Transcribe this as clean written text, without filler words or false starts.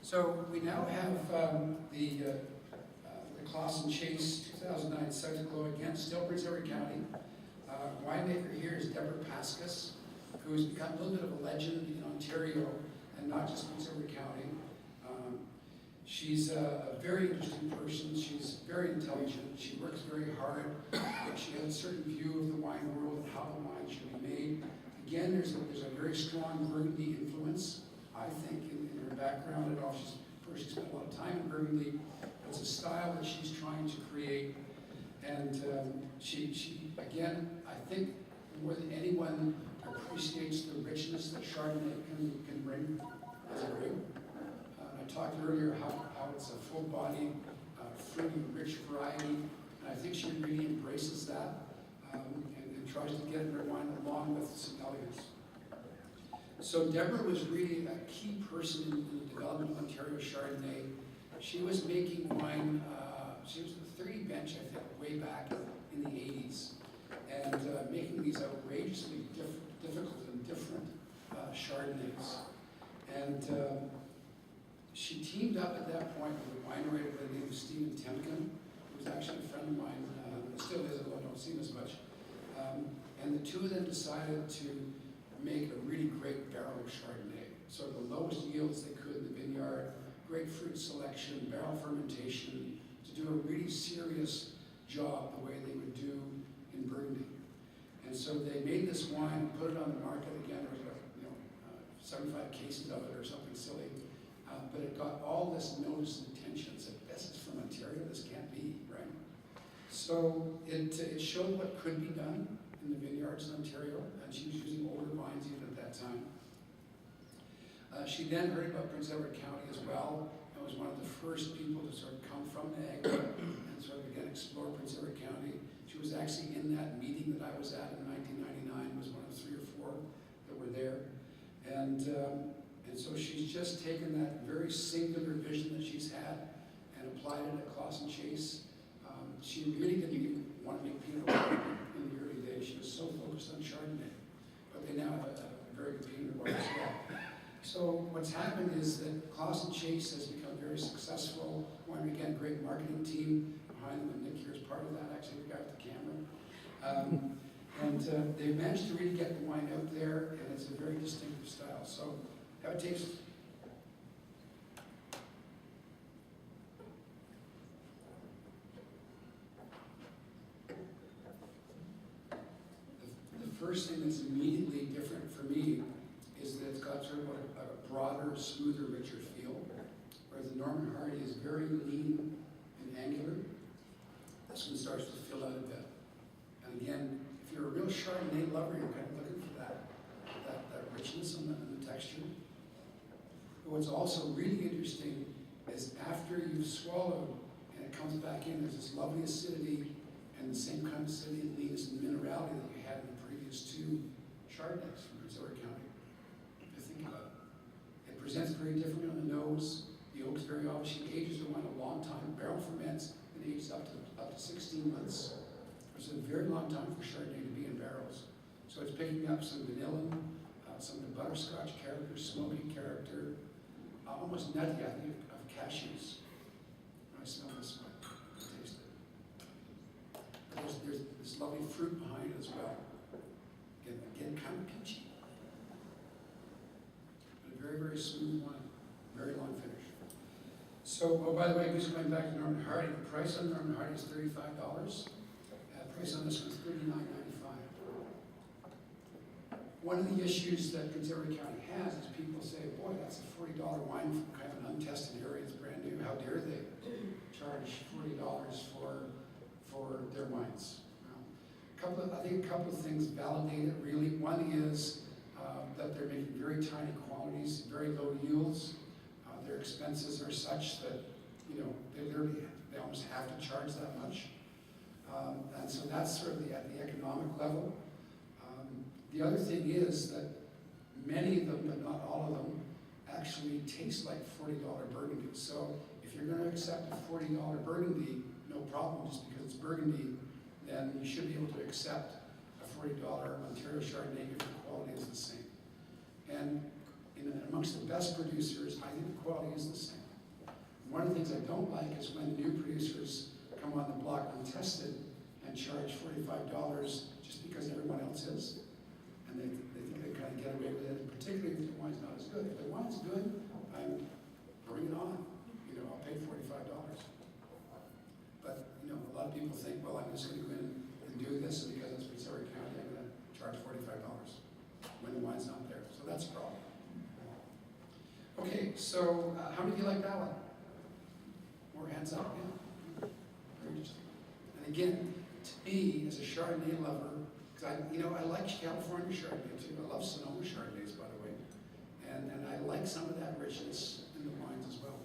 So we now have the Closson Chase 2009 South Glow, again, still Prince Edward County. Winemaker here is Deborah Pascas, who has become a little bit of a legend in Ontario and not just Prince Edward County. She's a very interesting person. She's very intelligent. She works very hard. She has a certain view of the wine world and how the wine should be made. Again, there's a very strong Burgundy influence, I think, in her background. I don't know if she's spent a lot of time in Burgundy. It's a style that she's trying to create. And she, again, I think more than anyone appreciates the richness that Chardonnay can bring as a grape. I talked earlier how it's a full-bodied, fruity, rich variety, and I think she really embraces that and tries to get in her wine along with some elegance. So Deborah was really a key person in the development of Ontario Chardonnay. She was making wine, she was the 30 bench, I think, way back in the 80s, and making these outrageously difficult and different Chardonnays. And she teamed up at that point with a winemaker by the name of Stephen Temkin, who was actually a friend of mine, still is, although I don't see him as much. And the two of them decided to make a really great barrel of Chardonnay. So the lowest yields they could in the vineyard, great fruit selection, barrel fermentation, to do a really serious job the way they would do in Burgundy. And so they made this wine, put it on the market. Again, there was 75 cases of it or something silly. But it got all this notice and attention. It said, this is from Ontario, this can't be, right? So it showed what could be done in the vineyards in Ontario, and she was using older vines even at that time. She then heard about Prince Edward County as well, and was one of the first people to sort of come from Niagara and sort of again explore Prince Edward County. She was actually in that meeting that I was at in 1999, was one of 3 or 4 that were there. And so she's just taken that very singular vision that she's had and applied it at Closson Chase. She really didn't even want to make Pinot Noir in the early days. She was so focused on Chardonnay. But they now have a very good Pinot Noir as well. So what's happened is that Closson Chase has become very successful. One, again, great marketing team behind them, and Nick here is part of that, actually, the guy with the camera. And they've managed to really get the wine out there, and it's a very distinctive style. So have a taste. The first thing that's immediately different for me is that it's got sort of a broader, smoother, richer feel, whereas the Norman Hardy is very lean and angular. This one starts to fill out a bit. And again, if you're a real Chardonnay lover, you're kind of looking for that richness and the texture. But what's also really interesting is after you've swallowed and it comes back in, there's this lovely acidity and the same kind of acidity and leanness and minerality that you had in the previous 2 Chardonnays from Prince Edward County. If you think about it. It presents very differently on the nose. The oak's very obvious. She ages the wine a long time. Barrel ferments and ages up to 16 months. It's a very long time for Chardonnay to be in barrels. So it's picking up some vanilla, some of the butterscotch character, smoky character, almost nutty, I think, of cashews. When I smell this one, I taste it. But there's this lovely fruit behind it as well. Again, kind of peachy. But a very, very smooth wine. Very long finish. So, oh, by the way, just going back to Norman Hardy, the price on Norman Hardy is $35. Price on this one is $39.95. One of the issues that Prince Edward County has is people say, boy, that's a $40 wine from kind of an untested area, it's brand new. How dare they charge $40 for their wines? I think a couple of things validate it really. One is that they're making very tiny quantities, very low yields. Their expenses are such that, they almost have to charge that much. And so that's sort of at the economic level. The other thing is that many of them, but not all of them, actually taste like $40 Burgundy. So if you're going to accept a $40 Burgundy, no problem, just because it's Burgundy, then you should be able to accept a $40 Ontario Chardonnay if the quality is the same. And amongst the best producers, I think the quality is the same. One of the things I don't like is when new producers come on the block untested and charge $45 just because everyone else is. And they think they kind of get away with it, particularly if the wine's not as good. If the wine's good, bring it on. I'll pay $45. But, a lot of people think, well, I'm just going to go in and do this, and because it's Prince Edward County, I'm going to charge $45 when the wine's not there. So that's a problem. Okay, so how many of you like that one? More hands up, yeah. Very interesting. And again, to me, as a Chardonnay lover, because I like California Chardonnay too. I love Sonoma Chardonnays, by the way. And I like some of that richness in the wines as well.